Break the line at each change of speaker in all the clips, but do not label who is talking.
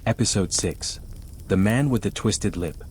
Episode 6. The Man with the Twisted Lip.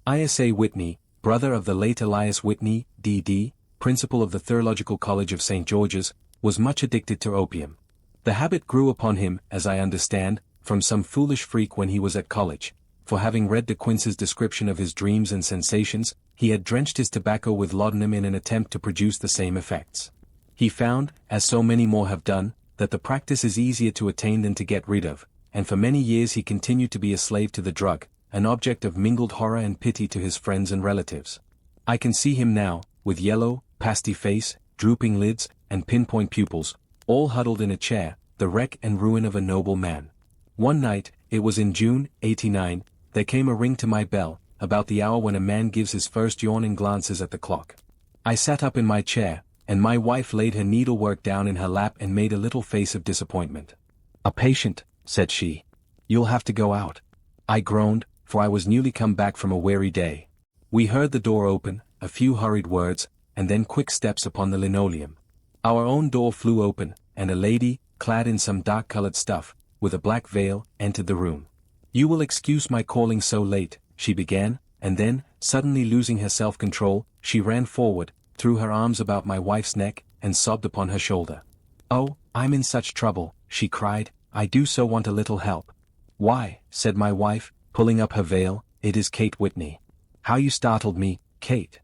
Isa Whitney, brother of the late Elias Whitney, D.D., principal of the Theological College of St. George's, was much addicted to opium. The habit grew upon him, as I understand, from some foolish freak when he was at college, for having read De Quince's description of his dreams and sensations, he had drenched his tobacco with laudanum in an attempt to produce the same effects. He found, as so many more have done, that the practice is easier to attain than to get rid of, and for many years he continued to be a slave to the drug, an object of mingled horror and pity to his friends and relatives. I can see him now, with yellow, pasty face, drooping lids, and pinpoint pupils, all huddled in a chair, the wreck and ruin of a noble man. One night, it was in June, '89, there came a ring to my bell, about the hour when a man gives his first yawn and glances at the clock. I sat up in my chair, and my wife laid her needlework down in her lap and made a little face of disappointment. "A patient," said she. "You'll have to go out." I groaned, for I was newly come back from a weary day. We heard the door open, a few hurried words, and then quick steps upon the linoleum. Our own door flew open, and a lady, clad in some dark-colored stuff, with a black veil, entered the room. "You will excuse my calling so late," she began, and then, suddenly losing her self-control, she ran forward, threw her arms about my wife's neck, and sobbed upon her shoulder. "Oh, I'm in such trouble," she cried, "I do so want a little help." "Why," said my wife, pulling up her veil, "it is Kate Whitney. How you startled me, Kate.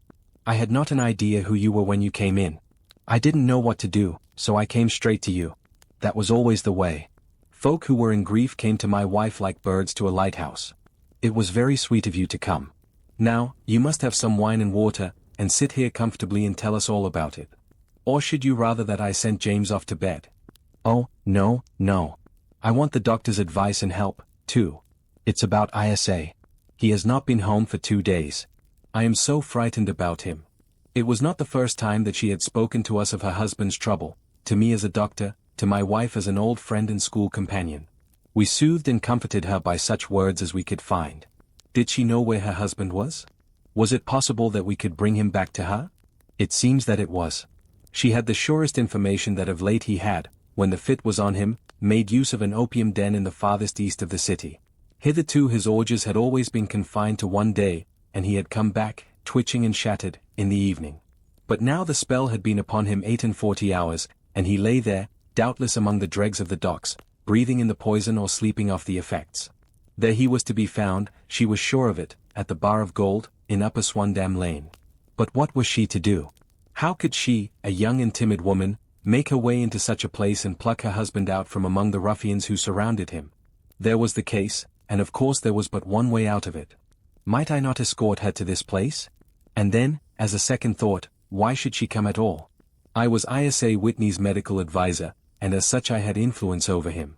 I had not an idea who you were when you came in. I didn't know what to do, so I came straight to you. That was always the way." Folk who were in grief came to my wife like birds to a lighthouse. "It was very sweet of you to come. Now, you must have some wine and water, and sit here comfortably and tell us all about it. Or should you rather that I sent James off to bed?" "Oh, no, no. I want the doctor's advice and help, too. It's about Isa. He has not been home for 2 days. I am so frightened about him." It was not the first time that she had spoken to us of her husband's trouble, to me as a doctor, to my wife as an old friend and school companion. We soothed and comforted her by such words as we could find. Did she know where her husband was? Was it possible that we could bring him back to her? It seems that it was. She had the surest information that of late he had, when the fit was on him, made use of an opium den in the farthest east of the city. Hitherto his orgies had always been confined to one day, and he had come back, twitching and shattered, in the evening. But now the spell had been upon him 48 hours, and he lay there, doubtless among the dregs of the docks, breathing in the poison or sleeping off the effects. There he was to be found, she was sure of it, at the Bar of Gold, in Upper Swandam Lane. But what was she to do? How could she, a young and timid woman, make her way into such a place and pluck her husband out from among the ruffians who surrounded him? There was the case, and of course there was but one way out of it. Might I not escort her to this place? And then, as a second thought, why should she come at all? I was Isa Whitney's medical adviser, and as such I had influence over him.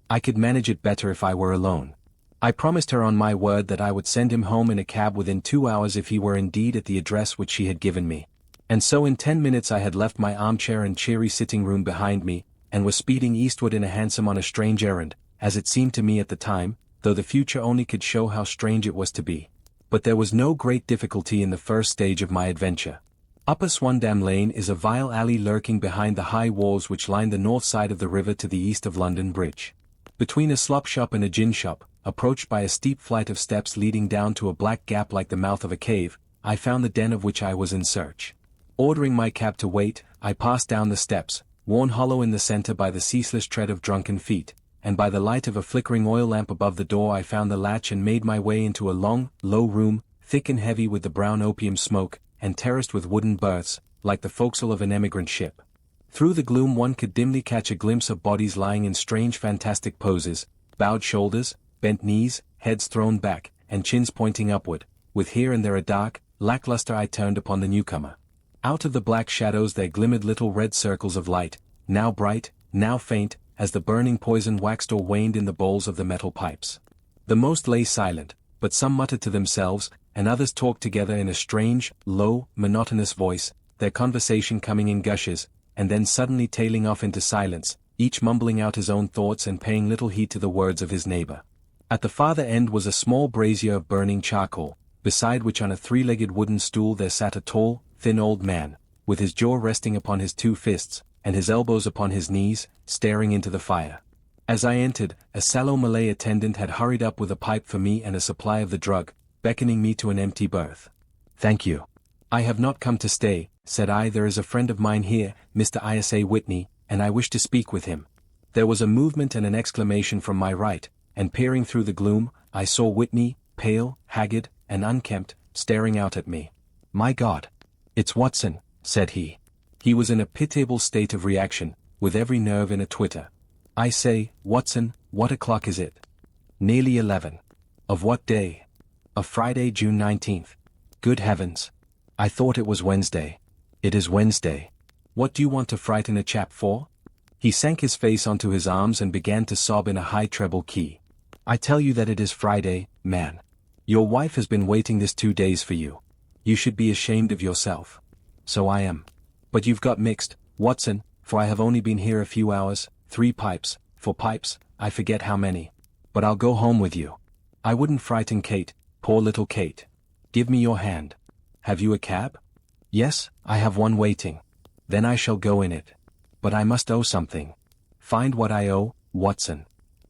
I could manage it better if I were alone. I promised her on my word that I would send him home in a cab within 2 hours if he were indeed at the address which she had given me. And so in 10 minutes I had left my armchair and cheery sitting room behind me, and was speeding eastward in a hansom on a strange errand, as it seemed to me at the time, though the future only could show how strange it was to be. But there was no great difficulty in the first stage of my adventure. Upper Swandam Lane is a vile alley lurking behind the high walls which line the north side of the river to the east of London Bridge. Between a slop shop and a gin shop, approached by a steep flight of steps leading down to a black gap like the mouth of a cave, I found the den of which I was in search. Ordering my cab to wait, I passed down the steps, worn hollow in the center by the ceaseless tread of drunken feet, and by the light of a flickering oil lamp above the door I found the latch and made my way into a long, low room, thick and heavy with the brown opium smoke, and terraced with wooden berths, like the forecastle of an emigrant ship. Through the gloom one could dimly catch a glimpse of bodies lying in strange fantastic poses, bowed shoulders, bent knees, heads thrown back, and chins pointing upward, with here and there a dark, lackluster eye turned upon the newcomer. Out of the black shadows there glimmered little red circles of light, now bright, now faint, as the burning poison waxed or waned in the bowls of the metal pipes. The most lay silent, but some muttered to themselves, and others talked together in a strange, low, monotonous voice, their conversation coming in gushes, and then suddenly tailing off into silence, each mumbling out his own thoughts and paying little heed to the words of his neighbor. At the farther end was a small brazier of burning charcoal, beside which on a 3-legged wooden stool there sat a tall, thin old man, with his jaw resting upon his 2 fists, and his elbows upon his knees, staring into the fire. As I entered, a sallow Malay attendant had hurried up with a pipe for me and a supply of the drug, beckoning me to an empty berth. "Thank you. I have not come to stay," said I. "There is a friend of mine here, Mr. Isa Whitney, and I wish to speak with him." There was a movement and an exclamation from my right, and peering through the gloom, I saw Whitney, pale, haggard, and unkempt, staring out at me. "My God! It's Watson," said he. He was in a pitiable state of reaction, with every nerve in a twitter. "I say, Watson, what o'clock is it?" "Nearly 11. "Of what day?" "Of Friday, June 19th. "Good heavens! I thought it was Wednesday." "It is Wednesday. What do you want to frighten a chap for?" He sank his face onto his arms and began to sob in a high treble key. "I tell you that it is Friday, man. Your wife has been waiting this 2 days for you. You should be ashamed of yourself." "So I am. But you've got mixed, Watson, for I have only been here a few hours, 3 pipes, 4 pipes, I forget how many. But I'll go home with you. I wouldn't frighten Kate, poor little Kate. Give me your hand. Have you a cab?" "Yes, I have one waiting." "Then I shall go in it. But I must owe something." "Find what I owe, Watson.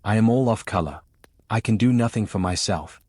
I am all off color. I can do nothing for myself."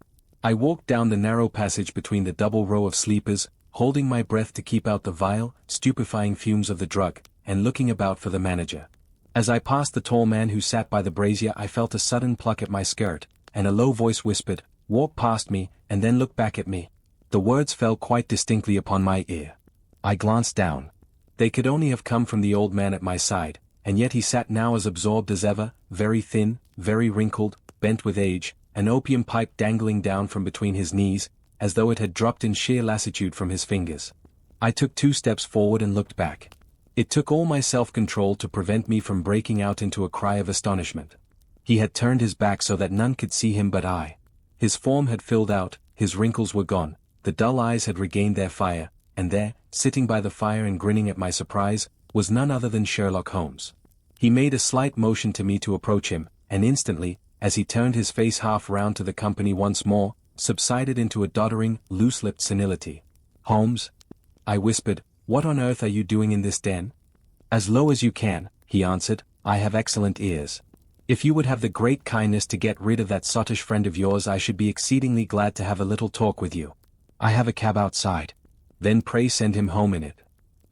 I walked down the narrow passage between the double row of sleepers, holding my breath to keep out the vile, stupefying fumes of the drug, and looking about for the manager. As I passed the tall man who sat by the brazier, I felt a sudden pluck at my skirt, and a low voice whispered, "Walk past me, and then look back at me." The words fell quite distinctly upon my ear. I glanced down. They could only have come from the old man at my side, and yet he sat now as absorbed as ever, very thin, very wrinkled, bent with age, an opium pipe dangling down from between his knees, as though it had dropped in sheer lassitude from his fingers. I took 2 steps forward and looked back. It took all my self-control to prevent me from breaking out into a cry of astonishment. He had turned his back so that none could see him but I. His form had filled out, his wrinkles were gone, the dull eyes had regained their fire, and there, sitting by the fire and grinning at my surprise, was none other than Sherlock Holmes. He made a slight motion to me to approach him, and instantly, as he turned his face half round to the company once more, subsided into a doddering, loose-lipped senility. "Holmes," I whispered, "what on earth are you doing in this den?" "As low as you can," he answered, "I have excellent ears. If you would have the great kindness to get rid of that sottish friend of yours, I should be exceedingly glad to have a little talk with you. I have a cab outside." "Then pray send him home in it.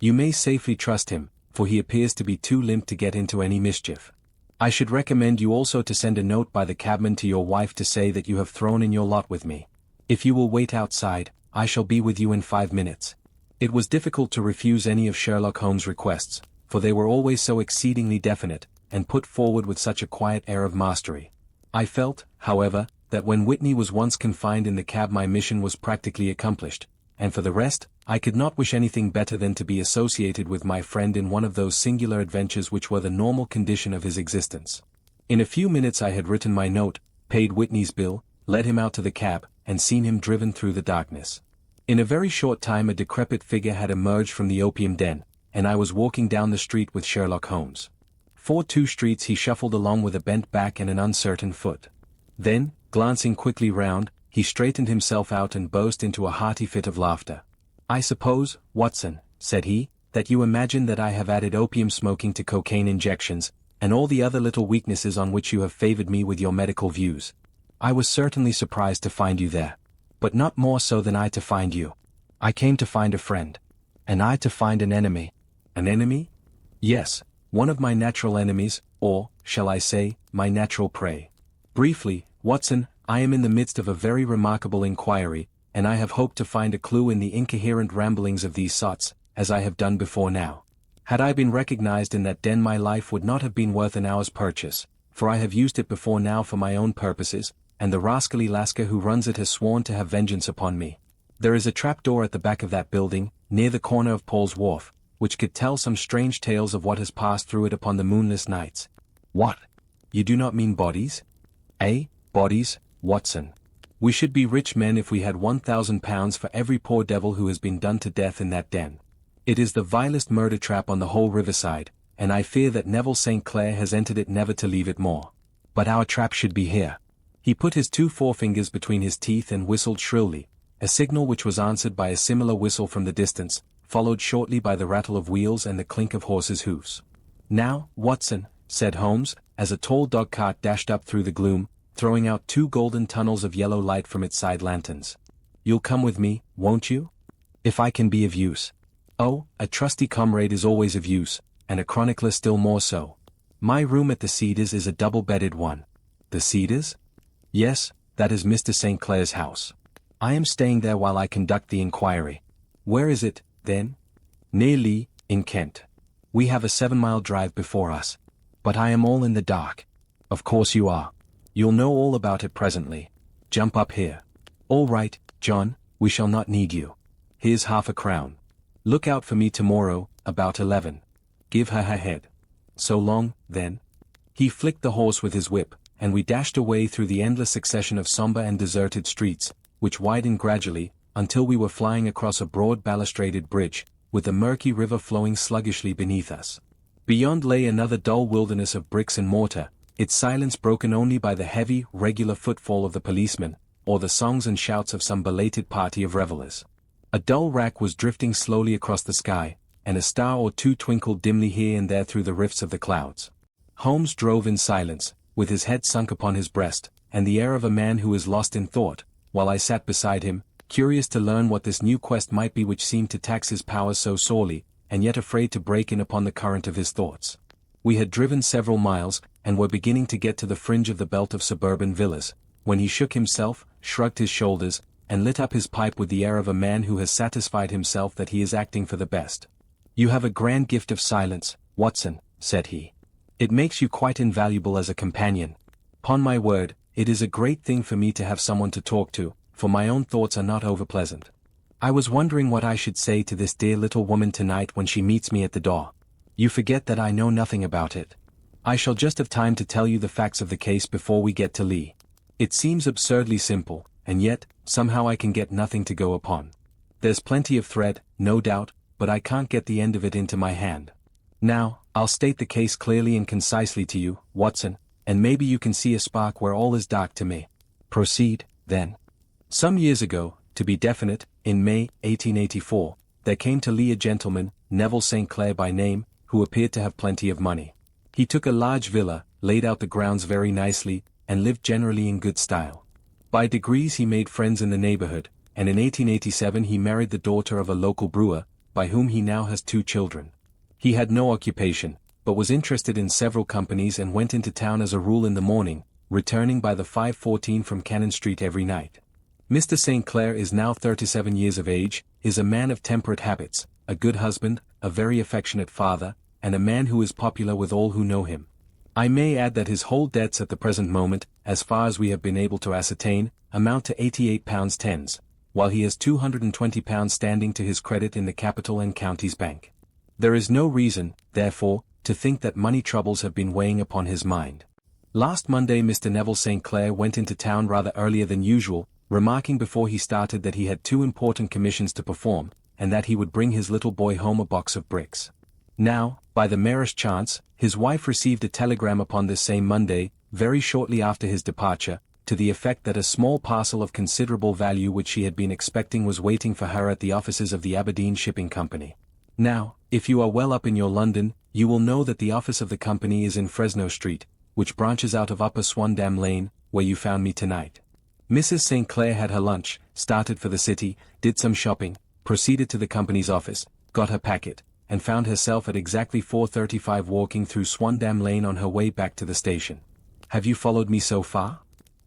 You may safely trust him, for he appears to be too limp to get into any mischief. I should recommend you also to send a note by the cabman to your wife to say that you have thrown in your lot with me. If you will wait outside, I shall be with you in 5 minutes." It was difficult to refuse any of Sherlock Holmes' requests, for they were always so exceedingly definite, and put forward with such a quiet air of mastery. I felt, however, that when Whitney was once confined in the cab my mission was practically accomplished, and for the rest, I could not wish anything better than to be associated with my friend in one of those singular adventures which were the normal condition of his existence. In a few minutes I had written my note, paid Whitney's bill, led him out to the cab, and seen him driven through the darkness. In a very short time a decrepit figure had emerged from the opium den, and I was walking down the street with Sherlock Holmes. For 2 streets he shuffled along with a bent back and an uncertain foot. Then, glancing quickly round, he straightened himself out and burst into a hearty fit of laughter. "I suppose, Watson," said he, "that you imagine that I have added opium smoking to cocaine injections, and all the other little weaknesses on which you have favored me with your medical views. I was certainly surprised to find you there. But not more so than I to find you. I came to find a friend. And I to find an enemy." "An enemy?" "Yes, one of my natural enemies, or, shall I say, my natural prey. Briefly, Watson, I am in the midst of a very remarkable inquiry, and I have hoped to find a clue in the incoherent ramblings of these sots, as I have done before now. Had I been recognized in that den my life would not have been worth an hour's purchase, for I have used it before now for my own purposes, and the rascally Lascar who runs it has sworn to have vengeance upon me. There is a trapdoor at the back of that building, near the corner of Paul's Wharf, which could tell some strange tales of what has passed through it upon the moonless nights." "What? You do not mean bodies?" "Eh, bodies, Watson. We should be rich men if we had £1,000 for every poor devil who has been done to death in that den. It is the vilest murder trap on the whole riverside, and I fear that Neville St. Clair has entered it never to leave it more. But our trap should be here." He put his 2 forefingers between his teeth and whistled shrilly, a signal which was answered by a similar whistle from the distance, followed shortly by the rattle of wheels and the clink of horses' hoofs. "Now, Watson," said Holmes, as a tall dog-cart dashed up through the gloom, throwing out 2 golden tunnels of yellow light from its side lanterns. "You'll come with me, won't you? If I can be of use." "Oh, a trusty comrade is always of use, and a chronicler still more so. My room at the Cedars is a double-bedded one." "The Cedars?" "Yes, that is Mr. St. Clair's house. I am staying there while I conduct the inquiry." "Where is it, then?" "Near Lee, in Kent. We have a 7-mile drive before us." "But I am all in the dark." "Of course you are. You'll know all about it presently. Jump up here." "All right, John, we shall not need you. Here's £half-a-crown. Look out for me tomorrow, about 11. Give her head. So long, then." He flicked the horse with his whip, and we dashed away through the endless succession of somber and deserted streets, which widened gradually, until we were flying across a broad balustraded bridge, with the murky river flowing sluggishly beneath us. Beyond lay another dull wilderness of bricks and mortar, its silence broken only by the heavy, regular footfall of the policeman, or the songs and shouts of some belated party of revelers. A dull wrack was drifting slowly across the sky, and a star or two twinkled dimly here and there through the rifts of the clouds. Holmes drove in silence, with his head sunk upon his breast, and the air of a man who is lost in thought, while I sat beside him, curious to learn what this new quest might be which seemed to tax his powers so sorely, and yet afraid to break in upon the current of his thoughts. We had driven several miles, and were beginning to get to the fringe of the belt of suburban villas, when he shook himself, shrugged his shoulders, and lit up his pipe with the air of a man who has satisfied himself that he is acting for the best. "You have a grand gift of silence, Watson," said he. "It makes you quite invaluable as a companion. 'Pon my word, it is a great thing for me to have someone to talk to, for my own thoughts are not over-pleasant. I was wondering what I should say to this dear little woman tonight when she meets me at the door. You forget that I know nothing about it. I shall just have time to tell you the facts of the case before we get to Lee. It seems absurdly simple, and yet, somehow I can get nothing to go upon. There's plenty of thread, no doubt, but I can't get the end of it into my hand. Now, I'll state the case clearly and concisely to you, Watson, and maybe you can see a spark where all is dark to me." "Proceed, then." "Some years ago, to be definite, in May, 1884, there came to Lee a gentleman, Neville St. Clair by name, who appeared to have plenty of money. He took a large villa, laid out the grounds very nicely, and lived generally in good style. By degrees he made friends in the neighborhood, and in 1887 he married the daughter of a local brewer, by whom he now has 2 children. He had no occupation, but was interested in several companies and went into town as a rule in the morning, returning by the 5:14 from Cannon Street every night. Mr. St. Clair is now 37 years of age, is a man of temperate habits, a good husband, a very affectionate father, and a man who is popular with all who know him. I may add that his whole debts at the present moment, as far as we have been able to ascertain, amount to £88 tens, while he has £220 standing to his credit in the Capital and Counties Bank. There is no reason, therefore, to think that money troubles have been weighing upon his mind. Last Monday Mr. Neville St. Clair went into town rather earlier than usual, remarking before he started that he had 2 important commissions to perform, and that he would bring his little boy home a box of bricks. Now, by the merest chance, his wife received a telegram upon this same Monday, very shortly after his departure, to the effect that a small parcel of considerable value which she had been expecting was waiting for her at the offices of the Aberdeen Shipping Company. Now, if you are well up in your London, you will know that the office of the company is in Fresno Street, which branches out of Upper Swandam Lane, where you found me tonight. Mrs. St. Clair had her lunch, started for the city, did some shopping, proceeded to the company's office, got her packet, and found herself at exactly 4:35 walking through Swandam Lane on her way back to the station. Have you followed me so far?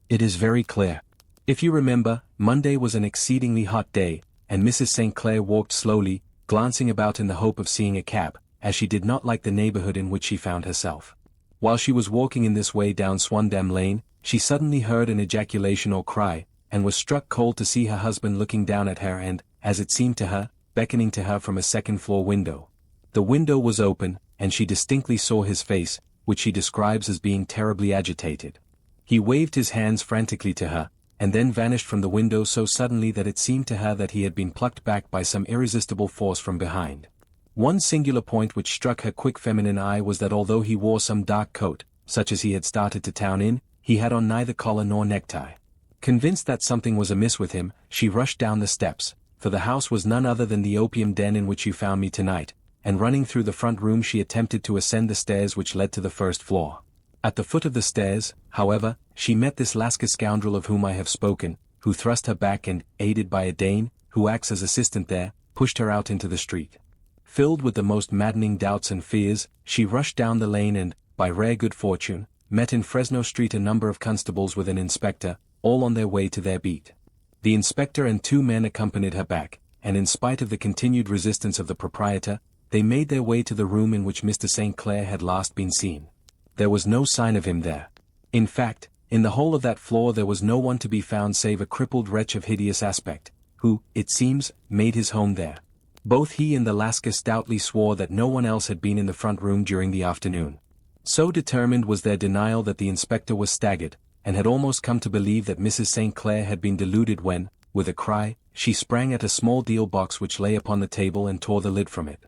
It is very clear. If you remember, Monday was an exceedingly hot day, and Mrs. St. Clair walked slowly, glancing about in the hope of seeing a cab, as she did not like the neighborhood in which she found herself. While she was walking in this way down Swandam Lane, she suddenly heard an ejaculation or cry, and was struck cold to see her husband looking down at her and, as it seemed to her, beckoning to her from a second-floor window. The window was open, and she distinctly saw his face, which she describes as being terribly agitated. He waved his hands frantically to her, and then vanished from the window so suddenly that it seemed to her that he had been plucked back by some irresistible force from behind. One singular point which struck her quick feminine eye was that although he wore some dark coat, such as he had started to town in, he had on neither collar nor necktie. Convinced that something was amiss with him, she rushed down the steps, for the house was none other than the opium den in which you found me tonight, and running through the front room she attempted to ascend the stairs which led to the first floor. At the foot of the stairs, however, she met this Lascar scoundrel of whom I have spoken, who thrust her back and, aided by a Dane, who acts as assistant there, pushed her out into the street. Filled with the most maddening doubts and fears, she rushed down the lane and, by rare good fortune, met in Fresno Street a number of constables with an inspector, all on their way to their beat. The inspector and 2 men accompanied her back, and in spite of the continued resistance of the proprietor, they made their way to the room in which Mr. St. Clair had last been seen. There was no sign of him there. In fact, in the whole of that floor there was no one to be found save a crippled wretch of hideous aspect, who, it seems, made his home there. Both he and the Lascar stoutly swore that no one else had been in the front room during the afternoon. So determined was their denial that the inspector was staggered, and had almost come to believe that Mrs. St. Clair had been deluded when, with a cry, she sprang at a small deal box which lay upon the table and tore the lid from it.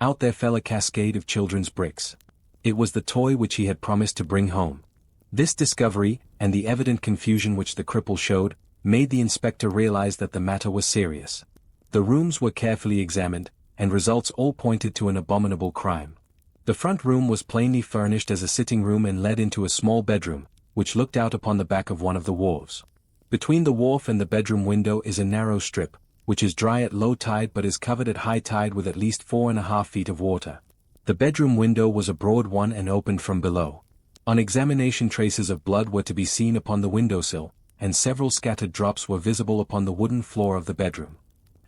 Out there fell a cascade of children's bricks. It was the toy which he had promised to bring home. This discovery, and the evident confusion which the cripple showed, made the inspector realize that the matter was serious. The rooms were carefully examined, and results all pointed to an abominable crime. The front room was plainly furnished as a sitting room and led into a small bedroom, which looked out upon the back of one of the wharves. Between the wharf and the bedroom window is a narrow strip, which is dry at low tide but is covered at high tide with at least 4.5 feet of water. The bedroom window was a broad one and opened from below. On examination traces of blood were to be seen upon the windowsill, and several scattered drops were visible upon the wooden floor of the bedroom.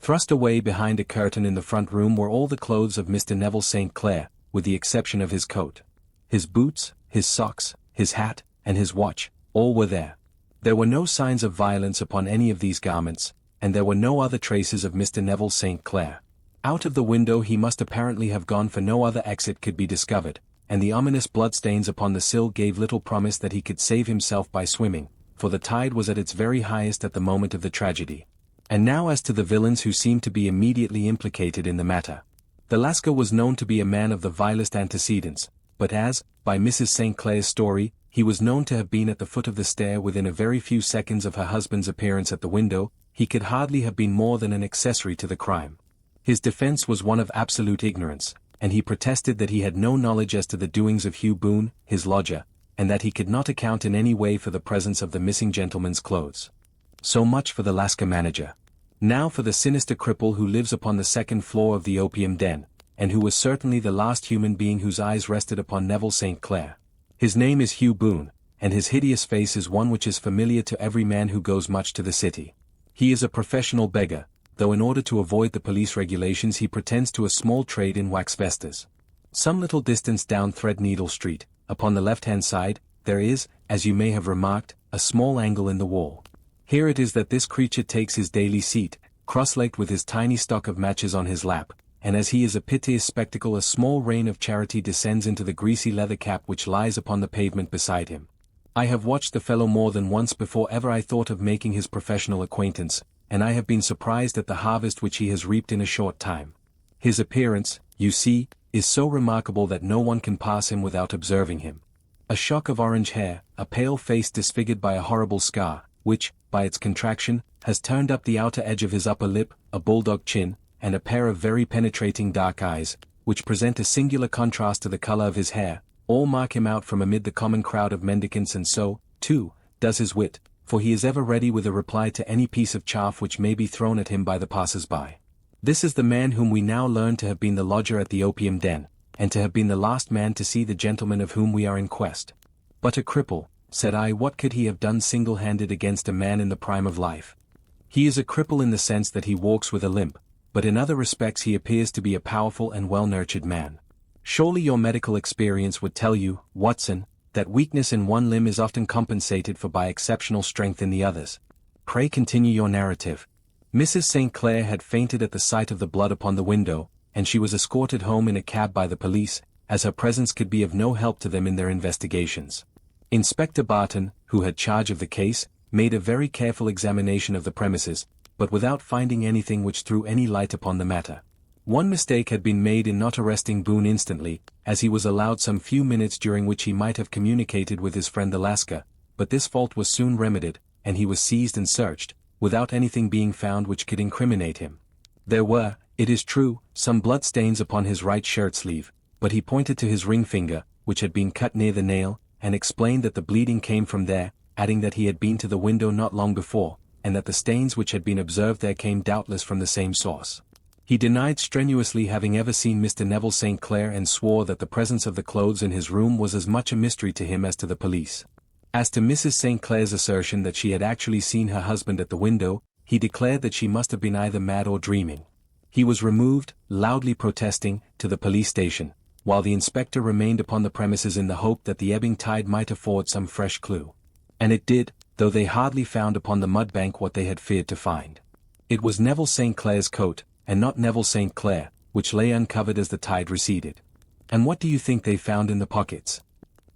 Thrust away behind a curtain in the front room were all the clothes of Mr. Neville St. Clair, with the exception of his coat. His boots, his socks, his hat, and his watch, all were there. There were no signs of violence upon any of these garments, and there were no other traces of Mr. Neville St. Clair. Out of the window he must apparently have gone, for no other exit could be discovered, and the ominous bloodstains upon the sill gave little promise that he could save himself by swimming, for the tide was at its very highest at the moment of the tragedy. And now as to the villains who seemed to be immediately implicated in the matter. The Lascar was known to be a man of the vilest antecedents, but as, by Mrs. St. Clair's story, he was known to have been at the foot of the stair within a very few seconds of her husband's appearance at the window, he could hardly have been more than an accessory to the crime. His defense was one of absolute ignorance, and he protested that he had no knowledge as to the doings of Hugh Boone, his lodger, and that he could not account in any way for the presence of the missing gentleman's clothes. So much for the Lascar manager. Now for the sinister cripple who lives upon the second floor of the opium den, and who was certainly the last human being whose eyes rested upon Neville St. Clair. His name is Hugh Boone, and his hideous face is one which is familiar to every man who goes much to the city. He is a professional beggar, though in order to avoid the police regulations he pretends to a small trade in wax vestas. Some little distance down Threadneedle Street, upon the left-hand side, there is, as you may have remarked, a small angle in the wall. Here it is that this creature takes his daily seat, cross-legged with his tiny stock of matches on his lap, and as he is a piteous spectacle a small rain of charity descends into the greasy leather cap which lies upon the pavement beside him. I have watched the fellow more than once before ever I thought of making his professional acquaintance, and I have been surprised at the harvest which he has reaped in a short time. His appearance, you see, is so remarkable that no one can pass him without observing him. A shock of orange hair, a pale face disfigured by a horrible scar, which, by its contraction, has turned up the outer edge of his upper lip, a bulldog chin, and a pair of very penetrating dark eyes, which present a singular contrast to the color of his hair, all mark him out from amid the common crowd of mendicants, and so, too, does his wit, for he is ever ready with a reply to any piece of chaff which may be thrown at him by the passers-by. This is the man whom we now learn to have been the lodger at the opium den, and to have been the last man to see the gentleman of whom we are in quest. But a cripple, said I, what could he have done single-handed against a man in the prime of life? He is a cripple in the sense that he walks with a limp, but in other respects he appears to be a powerful and well-nurtured man. Surely your medical experience would tell you, Watson, that weakness in one limb is often compensated for by exceptional strength in the others. Pray continue your narrative. Mrs. St. Clair had fainted at the sight of the blood upon the window, and she was escorted home in a cab by the police, as her presence could be of no help to them in their investigations. Inspector Barton, who had charge of the case, made a very careful examination of the premises, but without finding anything which threw any light upon the matter. One mistake had been made in not arresting Boone instantly, as he was allowed some few minutes during which he might have communicated with his friend the Lascar, but this fault was soon remedied, and he was seized and searched, without anything being found which could incriminate him. There were, it is true, some blood stains upon his right shirt sleeve, but he pointed to his ring finger, which had been cut near the nail, and explained that the bleeding came from there, adding that he had been to the window not long before, and that the stains which had been observed there came doubtless from the same source. He denied strenuously having ever seen Mr. Neville St. Clair and swore that the presence of the clothes in his room was as much a mystery to him as to the police. As to Mrs. St. Clair's assertion that she had actually seen her husband at the window, he declared that she must have been either mad or dreaming. He was removed, loudly protesting, to the police station, while the inspector remained upon the premises in the hope that the ebbing tide might afford some fresh clue. And it did, though they hardly found upon the mudbank what they had feared to find. It was Neville St. Clair's coat, and not Neville St. Clair, which lay uncovered as the tide receded. And what do you think they found in the pockets?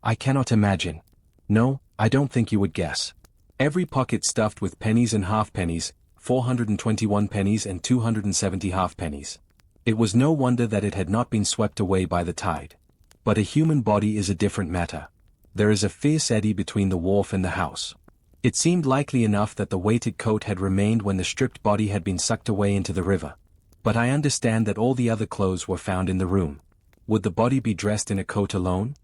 I cannot imagine. No, I don't think you would guess. Every pocket stuffed with pennies and halfpennies, 421 pennies and 270 halfpennies. It was no wonder that it had not been swept away by the tide. But a human body is a different matter. There is a fierce eddy between the wharf and the house. It seemed likely enough that the weighted coat had remained when the stripped body had been sucked away into the river. But I understand that all the other clothes were found in the room. Would the body be dressed in a coat alone?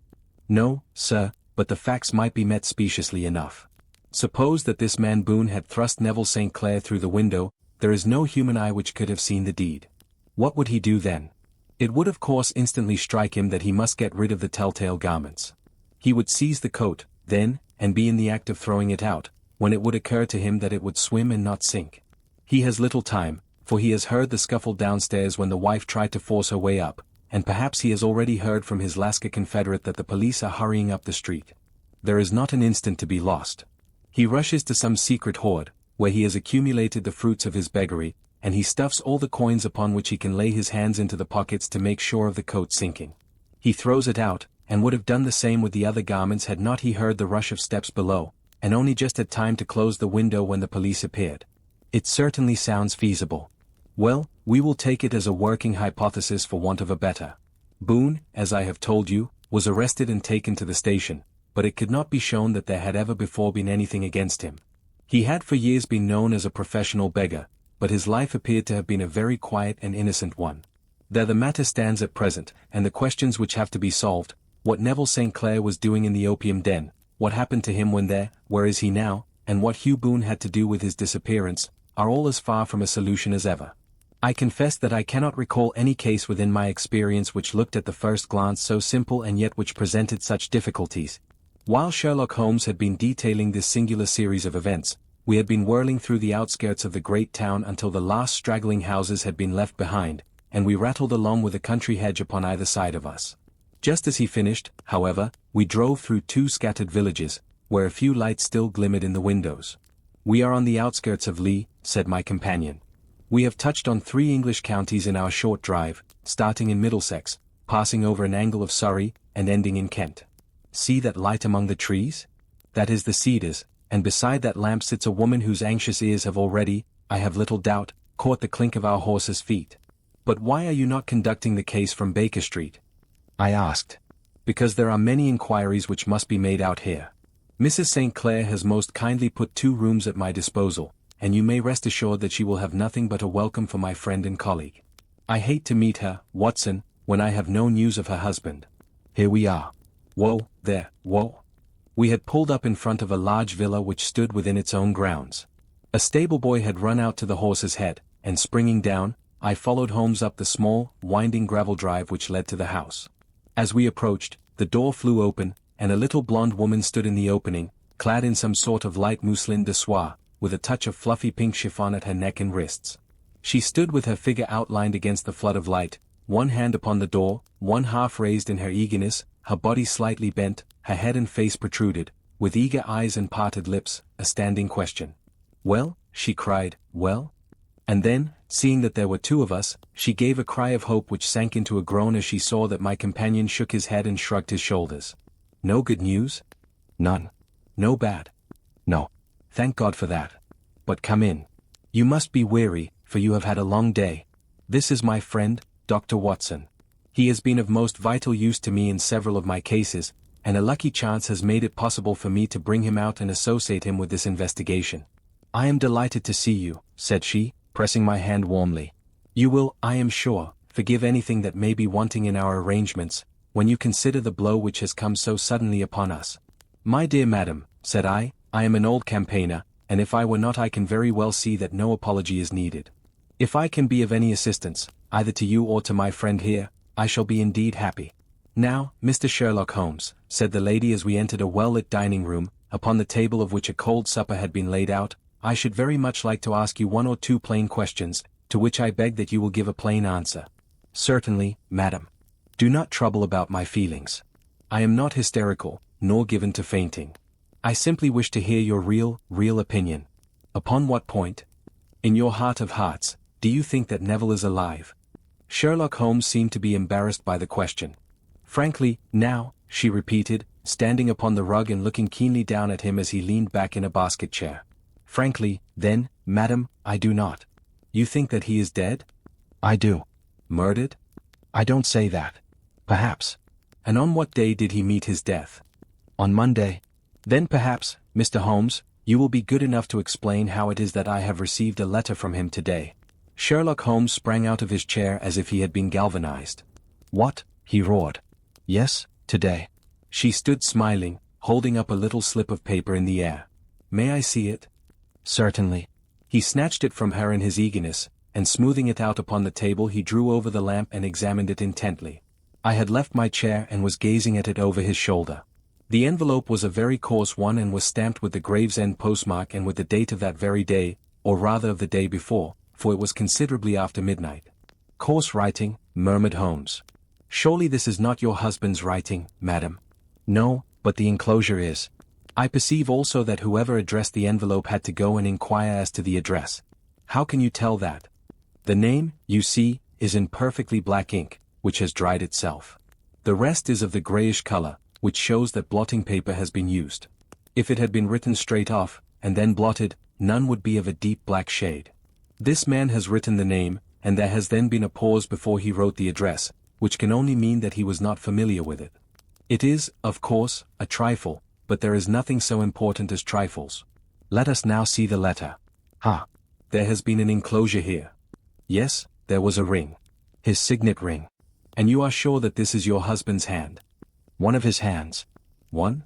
No, sir, but the facts might be met speciously enough. Suppose that this man Boone had thrust Neville St. Clair through the window, there is no human eye which could have seen the deed. What would he do then? It would of course instantly strike him that he must get rid of the telltale garments. He would seize the coat, then, and be in the act of throwing it out, when it would occur to him that it would swim and not sink. He has little time, for he has heard the scuffle downstairs when the wife tried to force her way up, and perhaps he has already heard from his Lascar confederate that the police are hurrying up the street. There is not an instant to be lost. He rushes to some secret hoard, where he has accumulated the fruits of his beggary, and he stuffs all the coins upon which he can lay his hands into the pockets to make sure of the coat sinking. He throws it out, and would have done the same with the other garments had not he heard the rush of steps below, and only just had time to close the window when the police appeared. It certainly sounds feasible. Well, we will take it as a working hypothesis for want of a better. Boone, as I have told you, was arrested and taken to the station, but it could not be shown that there had ever before been anything against him. He had for years been known as a professional beggar, but his life appeared to have been a very quiet and innocent one. There the matter stands at present, and the questions which have to be solved, what Neville St. Clair was doing in the opium den, what happened to him when there, where is he now, and what Hugh Boone had to do with his disappearance, are all as far from a solution as ever. I confess that I cannot recall any case within my experience which looked at the first glance so simple and yet which presented such difficulties. While Sherlock Holmes had been detailing this singular series of events, we had been whirling through the outskirts of the great town until the last straggling houses had been left behind, and we rattled along with a country hedge upon either side of us. Just as he finished, however, we drove through 2 scattered villages, where a few lights still glimmered in the windows. "We are on the outskirts of Lee," said my companion. "We have touched on 3 English counties in our short drive, starting in Middlesex, passing over an angle of Surrey, and ending in Kent. See that light among the trees? That is the Cedars, and beside that lamp sits a woman whose anxious ears have already, I have little doubt, caught the clink of our horses' feet. But why are you not conducting the case from Baker Street?" I asked. "Because there are many inquiries which must be made out here. Mrs. St. Clair has most kindly put 2 rooms at my disposal, and you may rest assured that she will have nothing but a welcome for my friend and colleague. I hate to meet her, Watson, when I have no news of her husband. Here we are. Whoa, there, whoa." We had pulled up in front of a large villa which stood within its own grounds. A stable boy had run out to the horse's head, and springing down, I followed Holmes up the small, winding gravel drive which led to the house. As we approached, the door flew open, and a little blonde woman stood in the opening, clad in some sort of light mousseline de soie, with a touch of fluffy pink chiffon at her neck and wrists. She stood with her figure outlined against the flood of light, one hand upon the door, one half raised in her eagerness, her body slightly bent, her head and face protruded, with eager eyes and parted lips, a standing question. "Well?" she cried, "well?" And then, seeing that there were 2 of us, she gave a cry of hope which sank into a groan as she saw that my companion shook his head and shrugged his shoulders. "No good news?" "None." "No bad?" "No. Thank God for that. But come in. You must be weary, for you have had a long day. This is my friend, Dr. Watson. He has been of most vital use to me in several of my cases, and a lucky chance has made it possible for me to bring him out and associate him with this investigation." "I am delighted to see you," said she, pressing my hand warmly. "You will, I am sure, forgive anything that may be wanting in our arrangements, when you consider the blow which has come so suddenly upon us. My dear madam, said I am an old campaigner, and if I were not I can very well see that no apology is needed. If I can be of any assistance, either to you or to my friend here, I shall be indeed happy. Now, Mr. Sherlock Holmes, said the lady as we entered a well-lit dining room, upon the table of which a cold supper had been laid out, I should very much like to ask you one or two plain questions, to which I beg that you will give a plain answer. Certainly, madam. Do not trouble about my feelings. I am not hysterical, nor given to fainting. I simply wish to hear your real opinion. Upon what point? In your heart of hearts, do you think that Neville is alive? Sherlock Holmes seemed to be embarrassed by the question. Frankly, now, she repeated, standing upon the rug and looking keenly down at him as he leaned back in a basket chair. Frankly, then, madam, I do not. You think that he is dead? I do. Murdered? I don't say that. Perhaps. And on what day did he meet his death? On Monday. Then perhaps, Mr. Holmes, you will be good enough to explain how it is that I have received a letter from him today. Sherlock Holmes sprang out of his chair as if he had been galvanized. What? He roared. Yes, today. She stood smiling, holding up a little slip of paper in the air. May I see it? Certainly. He snatched it from her in his eagerness, and smoothing it out upon the table he drew over the lamp and examined it intently. I had left my chair and was gazing at it over his shoulder. The envelope was a very coarse one and was stamped with the Gravesend postmark and with the date of that very day, or rather of the day before, for it was considerably after midnight. Coarse writing, murmured Holmes. Surely this is not your husband's writing, madam? No, but the enclosure is. I perceive also that whoever addressed the envelope had to go and inquire as to the address. How can you tell that? The name, you see, is in perfectly black ink, which has dried itself. The rest is of the grayish color, which shows that blotting paper has been used. If it had been written straight off, and then blotted, none would be of a deep black shade. This man has written the name, and there has then been a pause before he wrote the address, which can only mean that he was not familiar with it. It is, of course, a trifle, but there is nothing so important as trifles. Let us now see the letter. Ha! There has been an enclosure here. Yes, there was a ring. His signet ring. And you are sure that this is your husband's hand? One of his hands. One?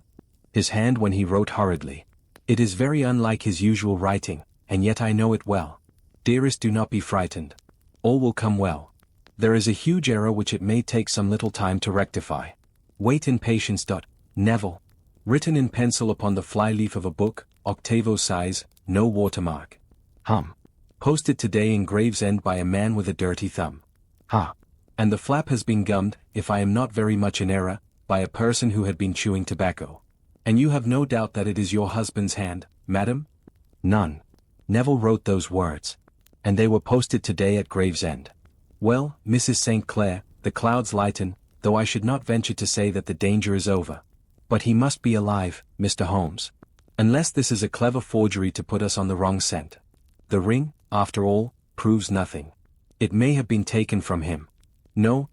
His hand when he wrote hurriedly. It is very unlike his usual writing, and yet I know it well. Dearest, do not be frightened. All will come well. There is a huge error which it may take some little time to rectify. Wait in patience. Neville. Written in pencil upon the fly-leaf of a book, octavo size, no watermark. Posted today in Gravesend by a man with a dirty thumb. And the flap has been gummed, if I am not very much in error, by a person who had been chewing tobacco. And you have no doubt that it is your husband's hand, madam? None. Neville wrote those words. And they were posted today at Gravesend. Well, Mrs. St. Clair, the clouds lighten, though I should not venture to say that the danger is over. But he must be alive, Mr. Holmes. Unless this is a clever forgery to put us on the wrong scent. The ring, after all, proves nothing. It may have been taken from him. No,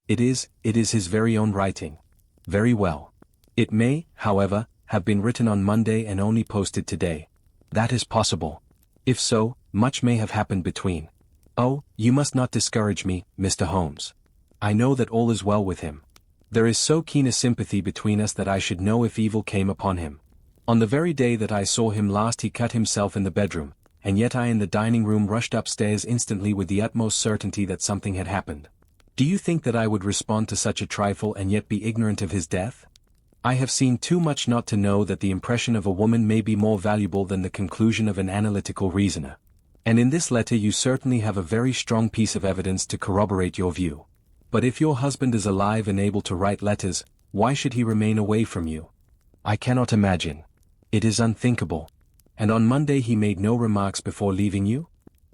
it is his very own writing. Very well. It may, however, have been written on Monday and only posted today. That is possible. If so, much may have happened between. Oh, you must not discourage me, Mr. Holmes. I know that all is well with him. There is so keen a sympathy between us that I should know if evil came upon him. On the very day that I saw him last he cut himself in the bedroom, and yet I in the dining room rushed upstairs instantly with the utmost certainty that something had happened. Do you think that I would respond to such a trifle and yet be ignorant of his death? I have seen too much not to know that the impression of a woman may be more valuable than the conclusion of an analytical reasoner. And in this letter you certainly have a very strong piece of evidence to corroborate your view. But if your husband is alive and able to write letters, why should he remain away from you? I cannot imagine. It is unthinkable. And on Monday he made no remarks before leaving you?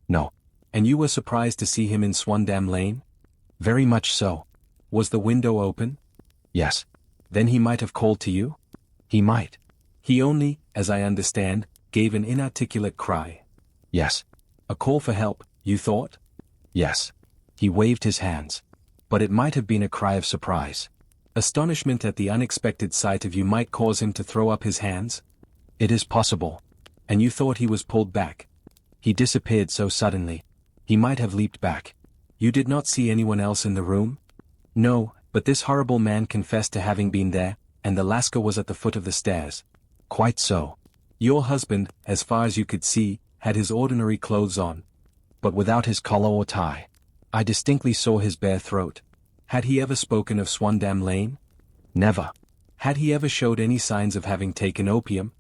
No. And you were surprised to see him in Swandam Lane? Very much so. Was the window open? Yes. Then he might have called to you? He might. He only, as I understand, gave an inarticulate cry. Yes. A call for help, you thought? Yes. He waved his hands. But it might have been a cry of surprise. Astonishment at the unexpected sight of you might cause him to throw up his hands? It is possible. And you thought he was pulled back? He disappeared so suddenly. He might have leaped back. You did not see anyone else in the room? No, but this horrible man confessed to having been there, and the Lascar was at the foot of the stairs. Quite so. Your husband, as far as you could see, had his ordinary clothes on, but without his collar or tie. I distinctly saw his bare throat. Had he ever spoken of Swandam Lane? Never. Had he ever showed any signs of having taken opium?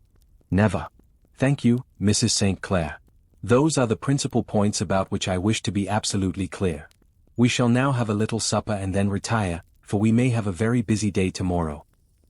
Never. Thank you, Mrs. St. Clair. Those are the principal points about which I wish to be absolutely clear. We shall now have a little supper and then retire, for we may have a very busy day tomorrow.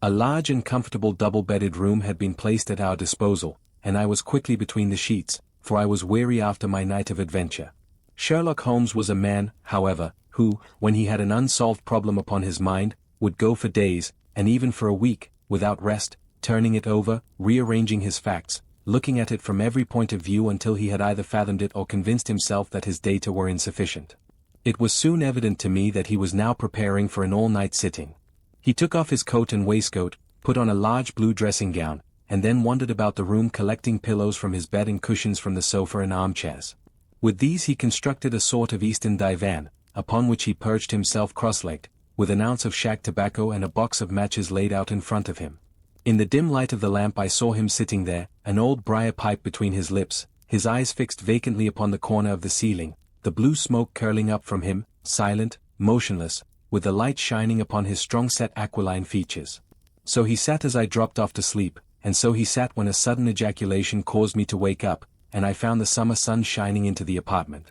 A large and comfortable double-bedded room had been placed at our disposal, and I was quickly between the sheets, for I was weary after my night of adventure. Sherlock Holmes was a man, however, who, when he had an unsolved problem upon his mind, would go for days, and even for a week, without rest, turning it over, rearranging his facts, looking at it from every point of view until he had either fathomed it or convinced himself that his data were insufficient. It was soon evident to me that he was now preparing for an all-night sitting. He took off his coat and waistcoat, put on a large blue dressing gown, and then wandered about the room collecting pillows from his bed and cushions from the sofa and armchairs. With these he constructed a sort of Eastern divan, upon which he perched himself cross-legged, with an ounce of shag tobacco and a box of matches laid out in front of him. In the dim light of the lamp I saw him sitting there, an old briar pipe between his lips, his eyes fixed vacantly upon the corner of the ceiling, the blue smoke curling up from him, silent, motionless, with the light shining upon his strong-set aquiline features. So he sat as I dropped off to sleep, and so he sat when a sudden ejaculation caused me to wake up, and I found the summer sun shining into the apartment.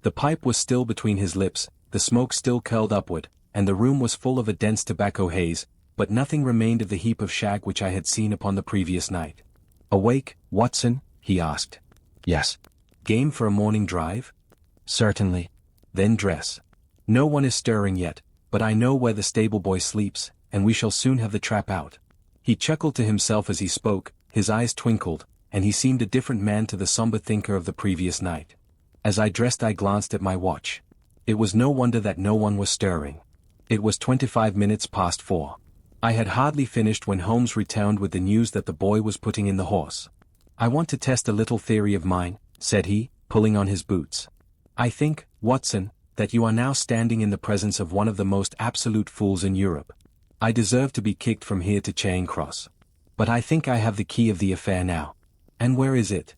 The pipe was still between his lips, the smoke still curled upward, and the room was full of a dense tobacco haze, but nothing remained of the heap of shag which I had seen upon the previous night. "Awake, Watson?" he asked. "Yes." "Game for a morning drive?" "Certainly." "Then dress. No one is stirring yet, but I know where the stable boy sleeps, and we shall soon have the trap out." He chuckled to himself as he spoke, his eyes twinkled, and he seemed a different man to the somber thinker of the previous night. As I dressed I glanced at my watch. It was no wonder that no one was stirring. It was 25 minutes past 4. I had hardly finished when Holmes returned with the news that the boy was putting in the horse. "I want to test a little theory of mine," said he, pulling on his boots. "I think, Watson, that you are now standing in the presence of one of the most absolute fools in Europe. I deserve to be kicked from here to Charing Cross. But I think I have the key of the affair now." "And where is it?"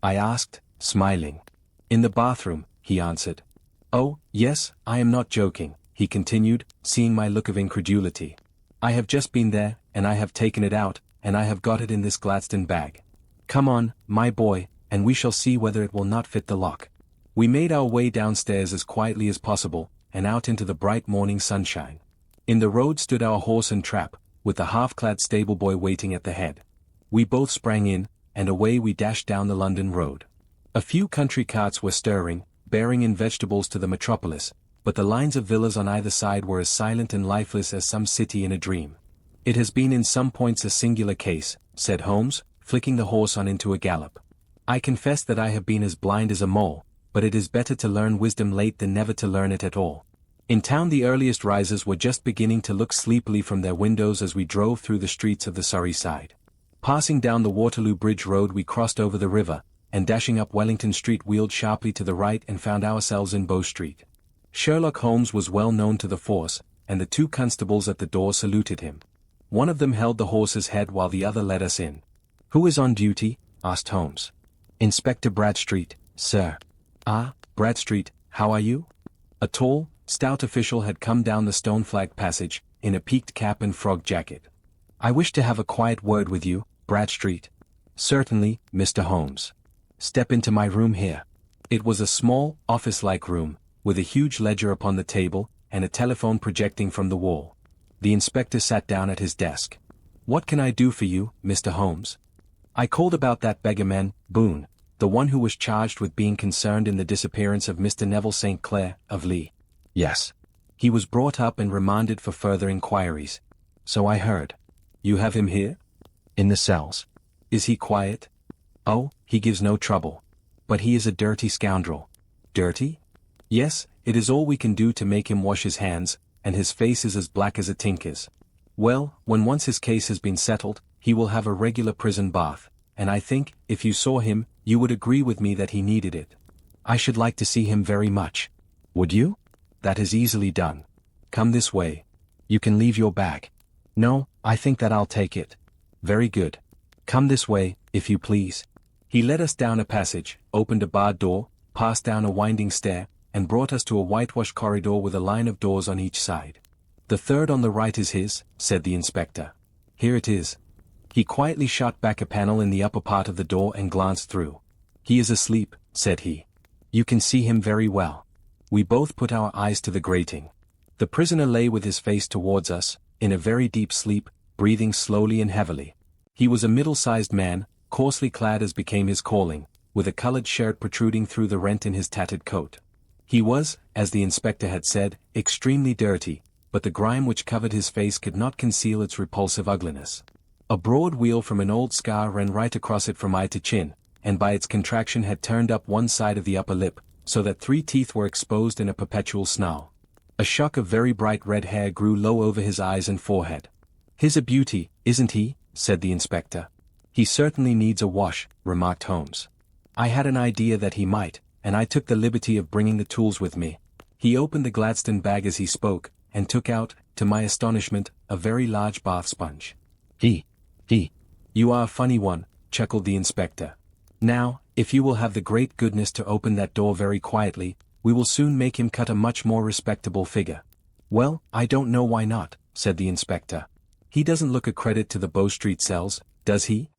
I asked, smiling. "In the bathroom," he answered. "Oh, yes, I am not joking," he continued, seeing my look of incredulity. "I have just been there, and I have taken it out, and I have got it in this Gladstone bag. Come on, my boy, and we shall see whether it will not fit the lock." We made our way downstairs as quietly as possible, and out into the bright morning sunshine. In the road stood our horse and trap, with the half-clad stable boy waiting at the head. We both sprang in, and away we dashed down the London road. A few country carts were stirring, bearing in vegetables to the metropolis, but the lines of villas on either side were as silent and lifeless as some city in a dream. "It has been in some points a singular case," said Holmes, flicking the horse on into a gallop. "I confess that I have been as blind as a mole, but it is better to learn wisdom late than never to learn it at all." In town the earliest risers were just beginning to look sleepily from their windows as we drove through the streets of the Surrey side. Passing down the Waterloo Bridge Road we crossed over the river, and dashing up Wellington Street wheeled sharply to the right and found ourselves in Bow Street. Sherlock Holmes was well known to the force, and the two constables at the door saluted him. One of them held the horse's head while the other led us in. "Who is on duty?" asked Holmes. "Inspector Bradstreet, sir." "Ah, Bradstreet, how are you?" A tall, stout official had come down the stone-flagged passage, in a peaked cap and frog jacket. "I wish to have a quiet word with you, Bradstreet." "Certainly, Mr. Holmes. Step into my room here." It was a small, office-like room, with a huge ledger upon the table, and a telephone projecting from the wall. The inspector sat down at his desk. "What can I do for you, Mr. Holmes?" "I called about that beggarman, Boone, the one who was charged with being concerned in the disappearance of Mr. Neville St. Clair, of Lee." "Yes. He was brought up and remanded for further inquiries." "So I heard." "You have him here?" "In the cells." "Is he quiet?" "Oh, he gives no trouble. But he is a dirty scoundrel." "Dirty?" "Yes, it is all we can do to make him wash his hands, and his face is as black as a tinker's. Well, when once his case has been settled, he will have a regular prison bath, and I think, if you saw him, you would agree with me that he needed it." "I should like to see him very much." "Would you? That is easily done. Come this way. You can leave your bag." No, I think that I'll take it. Very good. Come this way, if you please. He led us down a passage, opened a barred door, passed down a winding stair, and brought us to a whitewashed corridor with a line of doors on each side. The third on the right is his, said the inspector. Here it is. He quietly shot back a panel in the upper part of the door and glanced through. He is asleep, said he. You can see him very well. We both put our eyes to the grating. The prisoner lay with his face towards us, in a very deep sleep, breathing slowly and heavily. He was a middle-sized man, coarsely clad as became his calling, with a colored shirt protruding through the rent in his tattered coat. He was, as the inspector had said, extremely dirty, but the grime which covered his face could not conceal its repulsive ugliness. A broad weal from an old scar ran right across it from eye to chin, and by its contraction had turned up one side of the upper lip, so that 3 teeth were exposed in a perpetual snarl. A shock of very bright red hair grew low over his eyes and forehead. He's a beauty, isn't he? Said the inspector. He certainly needs a wash, remarked Holmes. I had an idea that he might, and I took the liberty of bringing the tools with me. He opened the Gladstone bag as he spoke, and took out, to my astonishment, a very large bath sponge. You are a funny one, chuckled the inspector. Now, if you will have the great goodness to open that door very quietly, we will soon make him cut a much more respectable figure. Well, I don't know why not, said the inspector. He doesn't look a credit to the Bow Street cells, does he?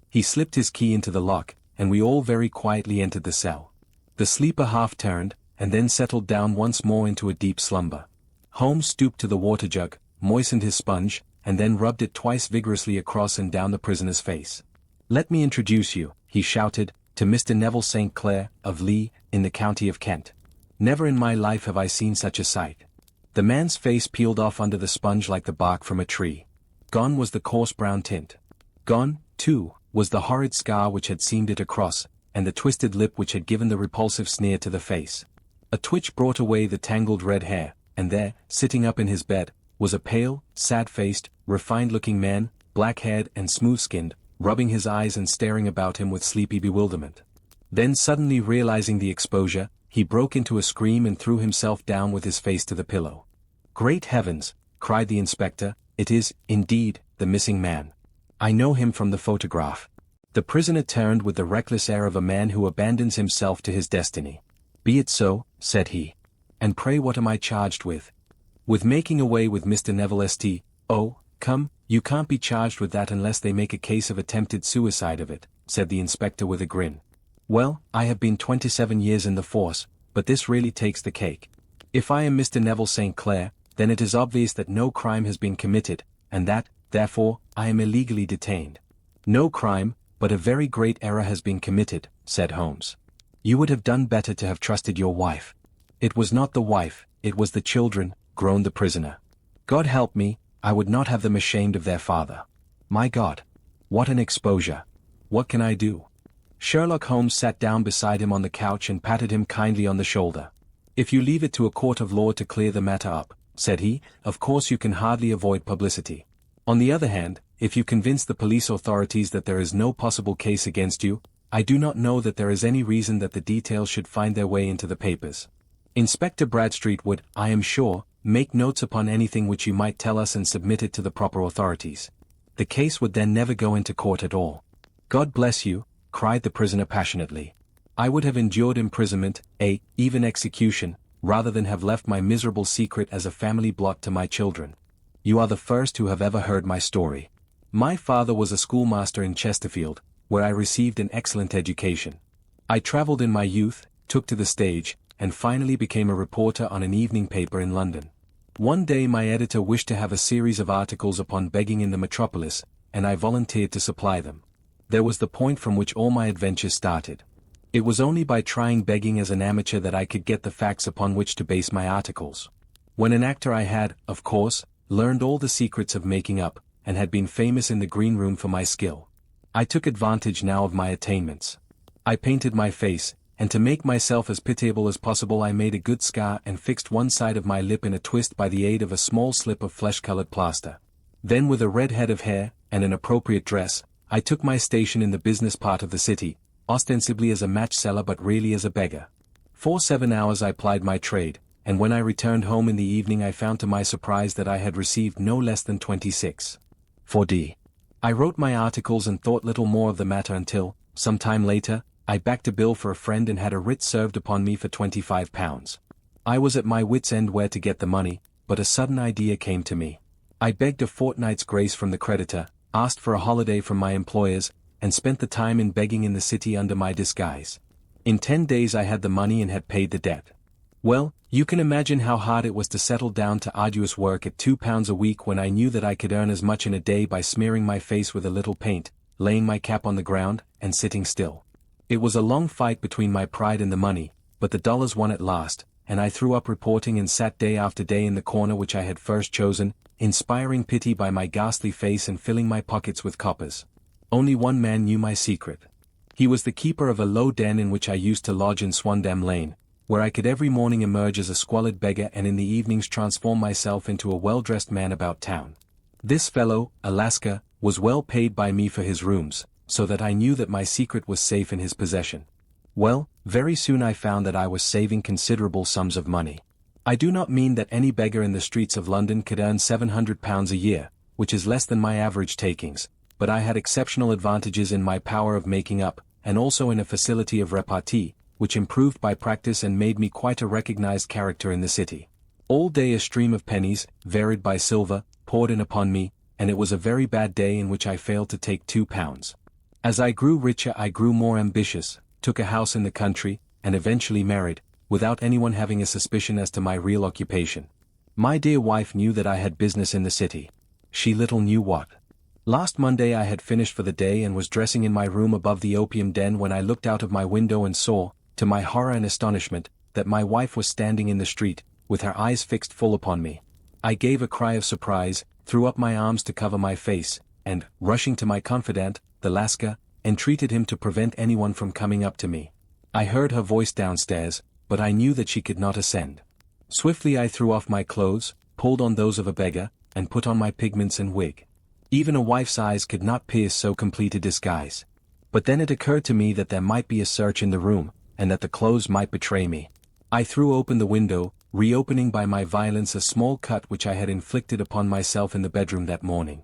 He slipped his key into the lock, and we all very quietly entered the cell. The sleeper half turned, and then settled down once more into a deep slumber. Holmes stooped to the water jug, moistened his sponge, and then rubbed it twice vigorously across and down the prisoner's face. Let me introduce you, he shouted, to Mr. Neville St. Clair, of Lee, in the county of Kent. Never in my life have I seen such a sight. The man's face peeled off under the sponge like the bark from a tree. Gone was the coarse brown tint. Gone, too, was the horrid scar which had seamed it across, and the twisted lip which had given the repulsive sneer to the face. A twitch brought away the tangled red hair, and there, sitting up in his bed, was a pale, sad-faced, refined-looking man, black-haired and smooth-skinned, rubbing his eyes and staring about him with sleepy bewilderment. Then suddenly realizing the exposure, he broke into a scream and threw himself down with his face to the pillow. Great heavens, cried the inspector, it is, indeed, the missing man. I know him from the photograph. The prisoner turned with the reckless air of a man who abandons himself to his destiny. Be it so, said he. And pray what am I charged with? With making away with Mr. Neville St. Oh, come, you can't be charged with that unless they make a case of attempted suicide of it, said the inspector with a grin. Well, I have been 27 years in the force, but this really takes the cake. If I am Mr. Neville St. Clair, then it is obvious that no crime has been committed, and that, therefore, I am illegally detained. No crime, but a very great error has been committed, said Holmes. You would have done better to have trusted your wife. It was not the wife, it was the children, groaned the prisoner. God help me, I would not have them ashamed of their father. My God! What an exposure! What can I do? Sherlock Holmes sat down beside him on the couch and patted him kindly on the shoulder. If you leave it to a court of law to clear the matter up, said he, of course you can hardly avoid publicity. On the other hand, if you convince the police authorities that there is no possible case against you, I do not know that there is any reason that the details should find their way into the papers. Inspector Bradstreet would, I am sure, make notes upon anything which you might tell us and submit it to the proper authorities. The case would then never go into court at all. God bless you, cried the prisoner passionately. I would have endured imprisonment, even execution, rather than have left my miserable secret as a family blot to my children. You are the first who have ever heard my story. My father was a schoolmaster in Chesterfield, where I received an excellent education. I traveled in my youth, took to the stage, and finally became a reporter on an evening paper in London. One day my editor wished to have a series of articles upon begging in the metropolis, and I volunteered to supply them. There was the point from which all my adventures started. It was only by trying begging as an amateur that I could get the facts upon which to base my articles. When an actor I had, of course, learned all the secrets of making up, and had been famous in the green room for my skill. I took advantage now of my attainments. I painted my face, and to make myself as pitiable as possible I made a good scar and fixed one side of my lip in a twist by the aid of a small slip of flesh-colored plaster. Then with a red head of hair, and an appropriate dress, I took my station in the business part of the city, ostensibly as a match seller but really as a beggar. For 7 hours I plied my trade, and when I returned home in the evening I found to my surprise that I had received no less than 26. 4d. I wrote my articles and thought little more of the matter until, some time later, I backed a bill for a friend and had a writ served upon me for £25. I was at my wit's end where to get the money, but a sudden idea came to me. I begged a fortnight's grace from the creditor, asked for a holiday from my employers, and spent the time in begging in the city under my disguise. In 10 days I had the money and had paid the debt. Well, you can imagine how hard it was to settle down to arduous work at £2 a week when I knew that I could earn as much in a day by smearing my face with a little paint, laying my cap on the ground, and sitting still. It was a long fight between my pride and the money, but the dollars won at last, and I threw up reporting and sat day after day in the corner which I had first chosen, inspiring pity by my ghastly face and filling my pockets with coppers. Only one man knew my secret. He was the keeper of a low den in which I used to lodge in Swandam Lane, where I could every morning emerge as a squalid beggar and in the evenings transform myself into a well-dressed man about town. This fellow, Alaska, was well paid by me for his rooms, so that I knew that my secret was safe in his possession. Well, very soon I found that I was saving considerable sums of money. I do not mean that any beggar in the streets of London could earn £700 a year, which is less than my average takings, but I had exceptional advantages in my power of making up, and also in a facility of repartee, which improved by practice and made me quite a recognized character in the city. All day a stream of pennies, varied by silver, poured in upon me, and it was a very bad day in which I failed to take £2. As I grew richer I grew more ambitious, took a house in the country, and eventually married, without anyone having a suspicion as to my real occupation. My dear wife knew that I had business in the city. She little knew what. Last Monday I had finished for the day and was dressing in my room above the opium den when I looked out of my window and saw, to my horror and astonishment, that my wife was standing in the street, with her eyes fixed full upon me. I gave a cry of surprise, threw up my arms to cover my face, and, rushing to my confidant, the Lascar, entreated him to prevent anyone from coming up to me. I heard her voice downstairs, but I knew that she could not ascend. Swiftly I threw off my clothes, pulled on those of a beggar, and put on my pigments and wig. Even a wife's eyes could not pierce so complete a disguise. But then it occurred to me that there might be a search in the room, and that the clothes might betray me. I threw open the window, reopening by my violence a small cut which I had inflicted upon myself in the bedroom that morning.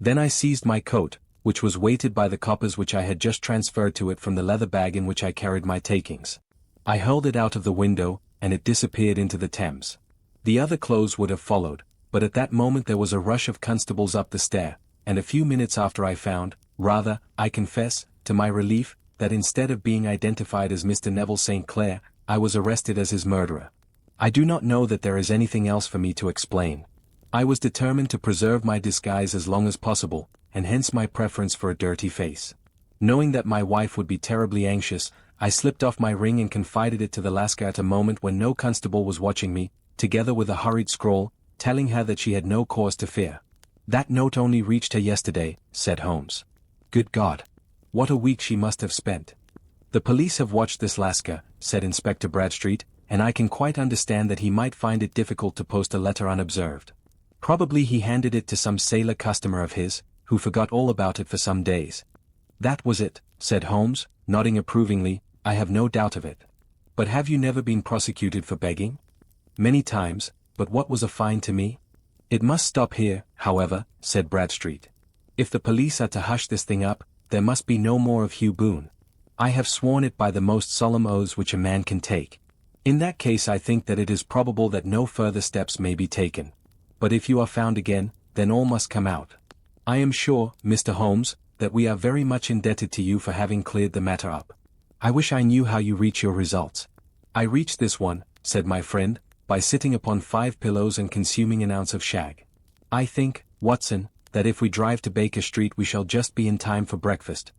Then I seized my coat, which was weighted by the coppers which I had just transferred to it from the leather bag in which I carried my takings. I hurled it out of the window, and it disappeared into the Thames. The other clothes would have followed, but at that moment there was a rush of constables up the stair, and a few minutes after I found, rather, I confess, to my relief, that instead of being identified as Mr. Neville St. Clair, I was arrested as his murderer. I do not know that there is anything else for me to explain. I was determined to preserve my disguise as long as possible, and hence my preference for a dirty face. Knowing that my wife would be terribly anxious, I slipped off my ring and confided it to the Lascar at a moment when no constable was watching me, together with a hurried scrawl, telling her that she had no cause to fear. "That note only reached her yesterday," said Holmes. "Good God! What a week she must have spent." "The police have watched this Lascar," said Inspector Bradstreet, "and I can quite understand that he might find it difficult to post a letter unobserved. Probably he handed it to some sailor customer of his, who forgot all about it for some days." "That was it," said Holmes, nodding approvingly, "I have no doubt of it. But have you never been prosecuted for begging?" "Many times, but what was a fine to me?" "It must stop here, however," said Bradstreet. "If the police are to hush this thing up, there must be no more of Hugh Boone. I have sworn it by the most solemn oaths which a man can take. In that case I think that it is probable that no further steps may be taken. But if you are found again, then all must come out. I am sure, Mr. Holmes, that we are very much indebted to you for having cleared the matter up. I wish I knew how you reach your results." "I reached this one," said my friend, "by sitting upon 5 pillows and consuming an ounce of shag. I think, Watson, that if we drive to Baker Street we shall just be in time for breakfast,